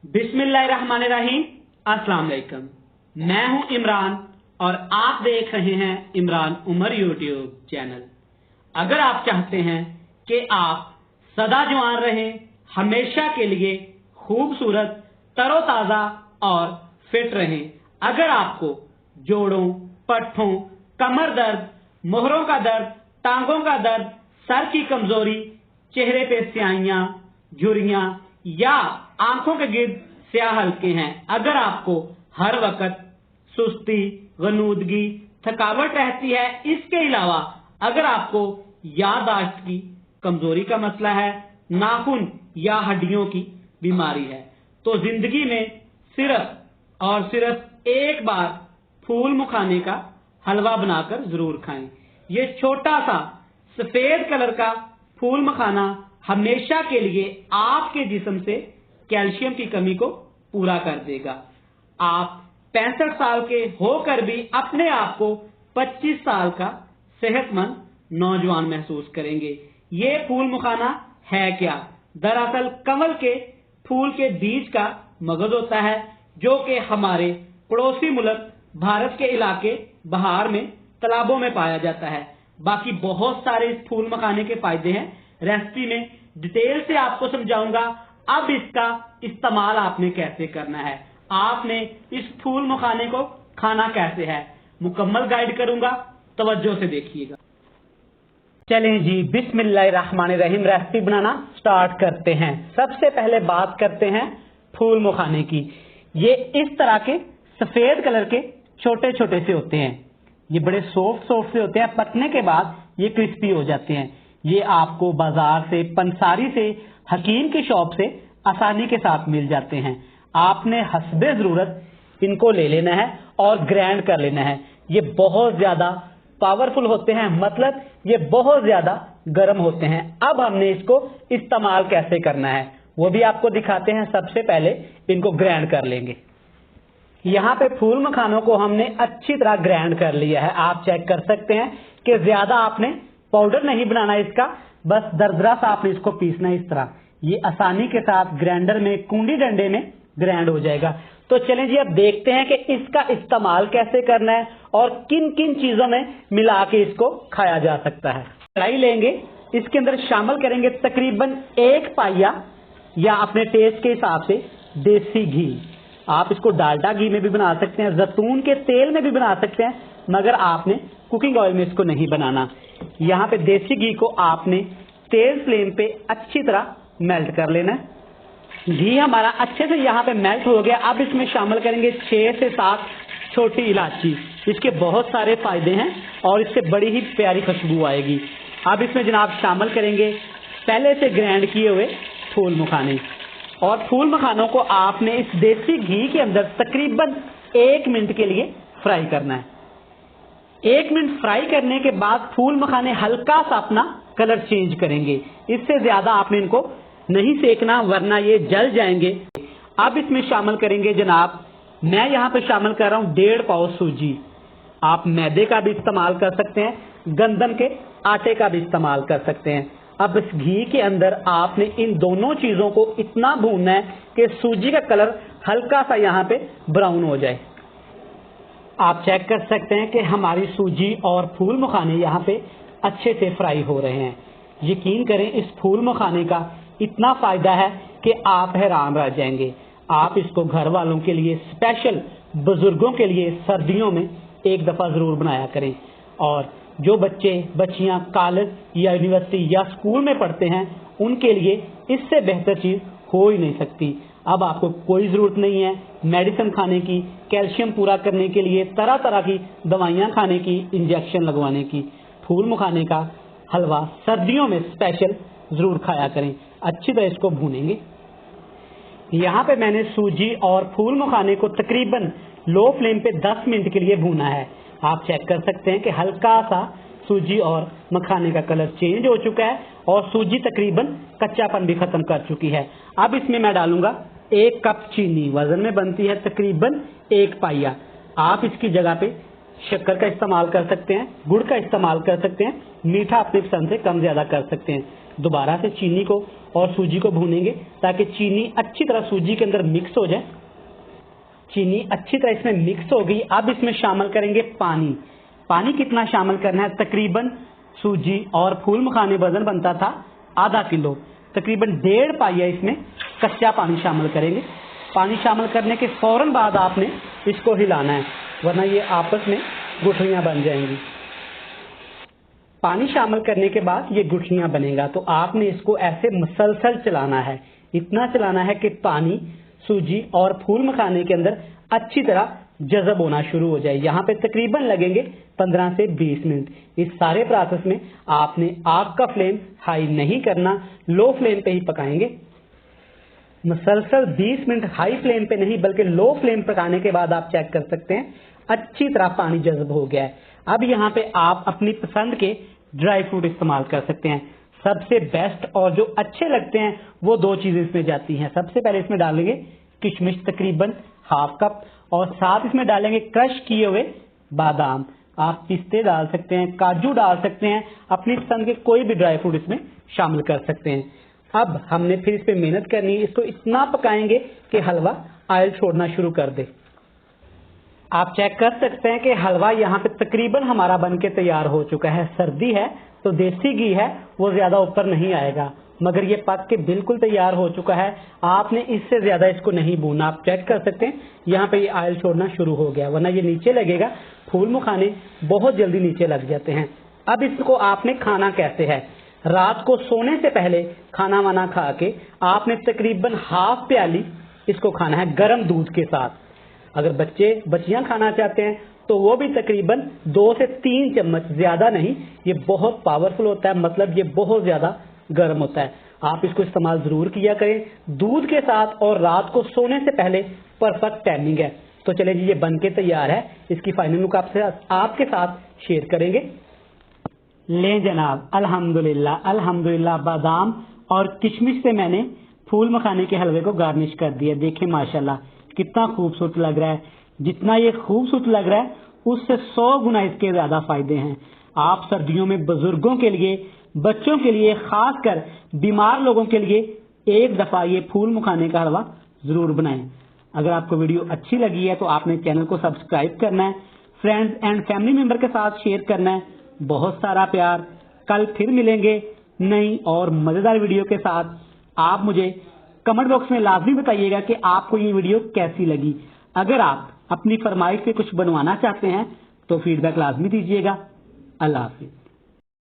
बिस्मिल्लाहिर्रहमानिर्रहीम। अस्सलाम वालेकुम। मैं हूं इमरान और आप देख रहे हैं इमरान उमर यूट्यूब चैनल। अगर आप चाहते हैं कि आप सदा जवान रहें, हमेशा के लिए खूबसूरत, तरोताज़ा और फिट रहें, अगर आपको जोड़ों, पट्ठों, कमर दर्द, मोहरों का दर्द, टांगों का दर्द, सर की कमजोरी, चेहरे पे स्याहियां, झुर्रियां या आंखों के गिर्द स्याह हल्के हैं, अगर आपको हर वक्त सुस्ती, गनूदगी, थकावट रहती है, इसके अलावा अगर आपको याददाश्त की कमजोरी का मसला है, नाखून या हड्डियों की बीमारी है, तो जिंदगी में सिर्फ और सिर्फ एक बार फूल मखाने का हलवा बनाकर जरूर खाएं। ये छोटा सा सफेद कलर का फूल मखाना हमेशा के लिए आपके जिस्म से कैल्शियम की कमी को पूरा कर देगा। आप 65 साल के होकर भी अपने आप को 25 साल का सेहतमंद नौजवान महसूस करेंगे। ये फूल मखाना है क्या? दरअसल कमल के फूल के बीज का मगज होता है, जो कि हमारे पड़ोसी मुल्क भारत के इलाके बहार में तालाबों में पाया जाता है। बाकी बहुत सारे इस फूल मखाने के फायदे हैं, रेसिपी में डिटेल से आपको समझाऊंगा। अब इसका इस्तेमाल आपने कैसे करना है, आपने इस फूल मखाने को खाना कैसे है, मुकम्मल गाइड करूंगा, तवज्जो से देखिएगा। चलें जी, बिस्मिल्लाहिर्रहमानिर्रहीम, रेसिपी बनाना स्टार्ट करते हैं। सबसे पहले बात करते हैं फूल मखाने की। ये इस तरह के सफेद कलर के छोटे छोटे से होते हैं, ये बड़े सॉफ्ट से होते हैं, पकने के बाद ये क्रिस्पी हो जाते हैं। ये आपको बाजार से, पंसारी से, हकीम की शॉप से आसानी के साथ मिल जाते हैं। आपने हस्बे जरूरत इनको ले लेना है और ग्राइंड कर लेना है। ये बहुत ज्यादा पावरफुल होते हैं, मतलब ये बहुत ज्यादा गर्म होते हैं। अब हमने इसको इस्तेमाल कैसे करना है वो भी आपको दिखाते हैं। सबसे पहले इनको ग्राइंड कर लेंगे। यहाँ पे फूल मखानों को हमने अच्छी तरह ग्राइंड कर लिया है। आप चेक कर सकते हैं कि ज्यादा आपने पाउडर नहीं बनाना इसका, बस दरदरा सा आपने इसको पीसना है। इस तरह ये आसानी के साथ ग्राइंडर में, कुंडी डंडे में ग्राइंड हो जाएगा। तो चलें जी, अब देखते हैं कि इसका इस्तेमाल कैसे करना है और किन किन चीजों में मिला के इसको खाया जा सकता है। कढ़ाई लेंगे, इसके अंदर शामिल करेंगे तकरीबन 1 पाइया या अपने टेस्ट के हिसाब से देसी घी। आप इसको डालडा घी में भी बना सकते हैं, जैतून के तेल में भी बना सकते हैं, मगर आपने कुकिंग ऑयल में इसको नहीं बनाना। यहाँ पे देसी घी को आपने तेज फ्लेम पे अच्छी तरह मेल्ट कर लेना है। घी हमारा अच्छे से यहाँ पे मेल्ट हो गया। अब इसमें शामिल करेंगे 6 से 7 छोटी इलायची। इसके बहुत सारे फायदे हैं और इससे बड़ी ही प्यारी खुशबू आएगी। अब इसमें जनाब शामिल करेंगे पहले से ग्राइंड किए हुए फूल मखाने, और फूल मखानों को आपने इस देसी घी के अंदर तकरीबन 1 मिनट के लिए फ्राई करना है। 1 मिनट फ्राई करने के बाद फूल मखाने हल्का सा अपना कलर चेंज करेंगे। इससे ज्यादा आपने इनको नहीं सेकना, वरना ये जल जाएंगे। अब इसमें शामिल करेंगे जनाब, मैं यहाँ पे शामिल कर रहा हूँ 1.5 पाव सूजी। आप मैदे का भी इस्तेमाल कर सकते हैं, गंदम के आटे का भी इस्तेमाल कर सकते हैं। अब इस घी के अंदर आपने इन दोनों चीजों को इतना भूनना है कि सूजी का कलर हल्का सा यहाँ पे ब्राउन हो जाए। आप चेक कर सकते हैं कि हमारी सूजी और फूल मखाने यहाँ पे अच्छे से फ्राई हो रहे हैं। यकीन करें, इस फूल मखाने का इतना फायदा है कि आप हैरान रह जाएंगे। आप इसको घर वालों के लिए, स्पेशल बुजुर्गों के लिए सर्दियों में एक दफा जरूर बनाया करें। और जो बच्चे बच्चियां कॉलेज या यूनिवर्सिटी या स्कूल में पढ़ते हैं, उनके लिए इससे बेहतर चीज हो ही नहीं सकती। अब आपको कोई जरूरत नहीं है मेडिसिन खाने की, कैल्शियम पूरा करने के लिए तरह तरह की दवाइयां खाने की, इंजेक्शन लगवाने की। फूल मखाने का हलवा सर्दियों में स्पेशल जरूर खाया करें। अच्छी तरह इसको भूनेंगे। यहाँ पे मैंने सूजी और फूल मखाने को तकरीबन लो फ्लेम पे 10 मिनट के लिए भूना है। आप चेक कर सकते हैं कि हल्का सा सूजी और मखाने का कलर चेंज हो चुका है और सूजी तकरीबन कच्चापन भी खत्म कर चुकी है। अब इसमें मैं डालूंगा 1 कप चीनी, वजन में बनती है तकरीबन 1 पाइया। आप इसकी जगह पे शक्कर का इस्तेमाल कर सकते हैं, गुड़ का इस्तेमाल कर सकते हैं, मीठा अपनी पसंद से कम ज्यादा कर सकते हैं। दोबारा से चीनी को और सूजी को भूनेंगे ताकि चीनी अच्छी तरह सूजी के अंदर मिक्स हो जाए। चीनी अच्छी तरह इसमें मिक्स हो गई। अब इसमें शामिल करेंगे पानी। पानी कितना शामिल करना है? तकरीबन सूजी और फूल मखाने वजन बनता था आधा किलो, तकरीबन 1.5 पाइया इसमें कच्चा पानी शामिल करेंगे। पानी शामिल करने के फौरन बाद आपने इसको हिलाना है, वरना ये आपस में गुठलियां बन जाएंगी। पानी शामिल करने के बाद ये गुठलियां बनेगा, तो आपने इसको ऐसे मसलसल चलाना है, इतना चलाना है कि पानी सूजी और फूल मखाने के अंदर अच्छी तरह जज़ब होना शुरू हो जाए। यहाँ पे तकरीबन लगेंगे 15 से 20 मिनट। इस सारे प्रोसेस में आपने आग का फ्लेम हाई नहीं करना, लो फ्लेम पे ही पकाएंगे। मसलसल 20 मिनट हाई फ्लेम पे नहीं बल्कि लो फ्लेम पकाने के बाद आप चेक कर सकते हैं अच्छी तरह पानी जज़ब हो गया है। अब यहाँ पे आप अपनी पसंद के ड्राई फ्रूट इस्तेमाल कर सकते हैं। सबसे बेस्ट और जो अच्छे लगते हैं वो 2 चीजें इसमें जाती हैं। सबसे पहले इसमें डालेंगे किशमिश तकरीबन ½ कप, और साथ इसमें डालेंगे क्रश किए हुए बादाम। आप पिस्ते डाल सकते हैं, काजू डाल सकते हैं, अपनी पसंद के कोई भी ड्राई फ्रूट इसमें शामिल कर सकते हैं। अब हमने फिर इस पे मेहनत करनी है, इसको इतना पकाएंगे कि हलवा ऑयल छोड़ना शुरू कर दे। आप चेक कर सकते हैं कि हलवा यहाँ पे तकरीबन हमारा बन के तैयार हो चुका है। सर्दी है तो देसी घी है वो ज्यादा ऊपर नहीं आएगा, मगर ये पक के बिल्कुल तैयार हो चुका है। आपने इससे ज्यादा इसको नहीं भूनना। आप चेक कर सकते हैं यहाँ पे ये ऑयल छोड़ना शुरू हो गया, वरना ये नीचे लगेगा। फूल मखाने बहुत जल्दी नीचे लग जाते हैं। अब इसको आपने खाना कैसे है? रात को सोने से पहले खाना वाना खा के आपने तकरीबन ½ प्याली इसको खाना है गर्म दूध के साथ। अगर बच्चियां खाना चाहते हैं तो वो भी तकरीबन 2 से 3 चम्मच, ज्यादा नहीं। ये बहुत पावरफुल होता है, मतलब ये बहुत ज्यादा गर्म होता है। आप इसको इस्तेमाल जरूर किया करें दूध के साथ, और रात को सोने से पहले परफेक्ट टाइमिंग है। तो चले जी, ये बन के तैयार है। इसकी फाइनल लुक आपके साथ शेयर करेंगे। ले जनाब, अल्हम्दुलिल्लाह अल्हम्दुलिल्लाह, बादाम और किशमिश से मैंने फूल मखाने के हलवे को गार्निश कर दिया। देखें माशाल्लाह कितना खूबसूरत लग रहा है। जितना ये खूबसूरत लग रहा है उससे 100 गुना इसके ज्यादा फायदे हैं। आप सर्दियों में बुजुर्गों के लिए, बच्चों के लिए, खासकर बीमार लोगों के लिए एक दफा ये फूल मखाने का हलवा जरूर बनाएं। अगर आपको वीडियो अच्छी लगी है तो आपने चैनल को सब्सक्राइब करना है, फ्रेंड्स एंड फैमिली मेंबर के साथ शेयर करना है। बहुत सारा प्यार। कल फिर मिलेंगे नई और मजेदार वीडियो के साथ। आप मुझे कमेंट बॉक्स में लाजमी बताइएगा कि आपको ये वीडियो कैसी लगी। अगर आप अपनी फरमाइश से कुछ बनवाना चाहते हैं तो फीडबैक लाजमी दीजिएगा। अल्लाह हाफिज।